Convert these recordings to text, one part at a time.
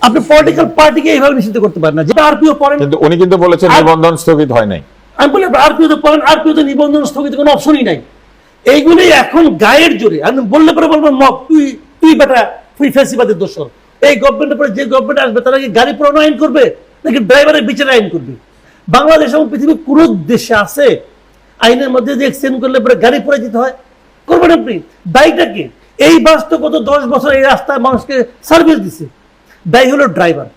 আপনি পলিটিক্যাল পার্টিকে এইভাবে নিষিদ্ধ করতে পারেন না, যেটা আরপিও পড়েন। কিন্তু উনি কিন্তু বলেছেন নিবন্ধন স্থগিত হয় নাই। আমি বলি আরপিও তো পড়েন, আরপিও তো নিবন্ধন স্থগিত কোনো অপশনই নাই। এইগুলি এখন গায়ের জোরে আমি বললে পরে বলবো মব, তুই বেটা তুই ফ্যাসিবাদের দোষর। এই গভর্নমেন্টের পরে যে গভর্নমেন্ট আসবে তারা কি গাড়ি পুরানো আইন করবে নাকি ড্রাইভারের বিচারে আইন করবে? বাংলাদেশ এবং পৃথিবীর কোন দেশে আছে আইনের মধ্যে যে এক্সটেন্ড করলে পরে গাড়ি পুরে দিতে হয়? করবেন আপনি? দায়ীটা কি? এই বাস তো গত 10 বছর এই রাস্তায় মানুষকে সার্ভিস দিছে, দায়ী হলো ড্রাইভার।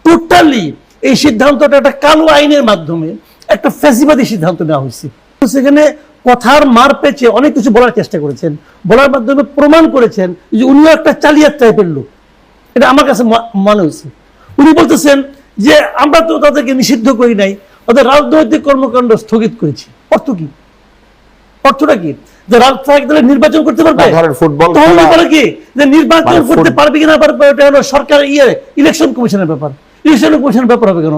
টোটালি এই সিদ্ধান্তটা একটা কালো আইনের মাধ্যমে একটা ফ্যাসিবাদী সিদ্ধান্ত নেওয়া হয়েছে। সেখানে কথার মার পেঁচে অনেক কিছু বলার চেষ্টা করেছেন, বলার মাধ্যমে প্রমাণ করেছেন যে উনিও একটা চালিয়াত টাইপের লোক। এটা আমার কাছে মনে হয়েছে। উনি বলতেছেন যে আমরা তো তাদেরকে নিষিদ্ধ করি নাই, ওদের রাজনৈতিক কর্মকাণ্ড স্থগিত করেছি। অর্থ কি? অর্থটা কি? যে রাজনৈতিক দলের নির্বাচন করতে পারবে, কি যে নির্বাচন করতে পারবে কিনা পারবে এটা হলো সরকারের ইলেকশন কমিশনের ব্যাপার। ইলেকশন কমিশনের ব্যাপার হবে কেন?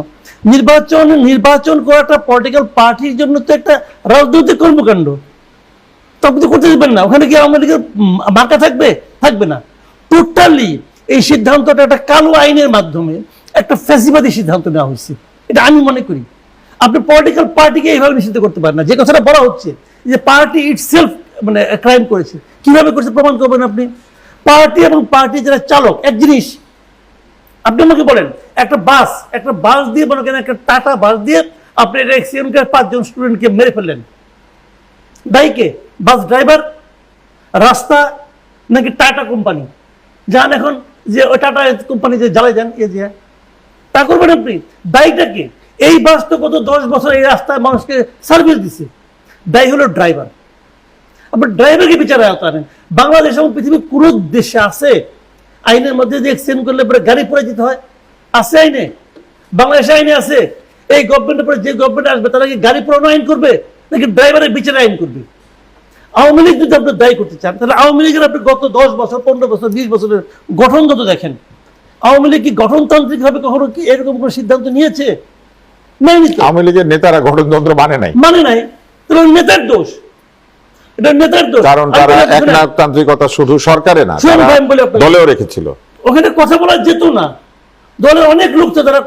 নির্বাচন করাটা পলিটিক্যাল পার্টির জন্য তো একটা রাজনৈতিক কর্মকাণ্ড, তখন তো করতে দেবেন না। ওখানে কি আওয়ামী লীগের মার্কা থাকবে? থাকবে না। টোটালি এই সিদ্ধান্তটা একটা কালো আইনের মাধ্যমে একটা ফ্যাসিবাদী সিদ্ধান্ত নেওয়া হয়েছে, এটা আমি মনে করি। আপনি পলিটিক্যাল পার্টিকে এইভাবে নিষিদ্ধ করতে পারেন না। যে কথাটা বলা হচ্ছে যে পার্টি ইটসেলফ মানে ক্রাইম করেছে, কিভাবে করেছে প্রমাণ করবেন আপনি? পার্টি এবং পার্টি যারা চালক এক জিনিস। আপনি আমাকে বলেন একটা বাস দিয়ে মনে করেন একটা টাটা বাস দিয়ে আপনি এটা অ্যাক্সিডেন্ট করে 5 জন স্টুডেন্টকে মেরে ফেললেন, দায়ী কে? বাস ড্রাইভার, রাস্তা, নাকি টাটা কোম্পানি? যান এখন যে ওই টাটা কোম্পানি যে জ্বালাই যান যে তা করবেন আপনি? দায়ীটা কি? এই বাস তো গত 10 বছর এই রাস্তায় মানুষকে সার্ভিস দিছে, দায়ী হলো ড্রাইভার। আপনার ড্রাইভারকে বিচারে আনেন। বাংলাদেশ এবং পৃথিবীর কোন দেশে আছে আইনের মধ্যে যে এক্সটেন্ড করলে পরে গাড়ি পুরে দিতে হয়? আছে আইনে? বাংলাদেশে আইনে আছে? এই গভর্নমেন্টের পরে যে গভর্নমেন্ট আসবে তারা কি গাড়ি পুরানো আইন করবে নাকি ড্রাইভারের বিচারে আইন করবে? আওয়ামী লীগ যদি আপনি দায়ী করতে চান তাহলে আওয়ামী লীগের আপনি গত 10 বছর 15 বছর 20 বছরের গঠনগত দেখেন। আওয়ামী লীগ কি গঠনতান্ত্রিক ভাবে কখনো কি এরকম কোন সিদ্ধান্ত নিয়েছে? আওয়ামী লীগের নেতারা গঠনতন্ত্র মানে নাই। তাহলে নেতার দোষ, এটা নেতার দোষ। কারণ তারা একনায়কতান্ত্রিকতা শুধু সরকারে না, দলেও রেখেছিল। ওখানে কথা বলা যেত না, দলের অনেক লোক তো তারা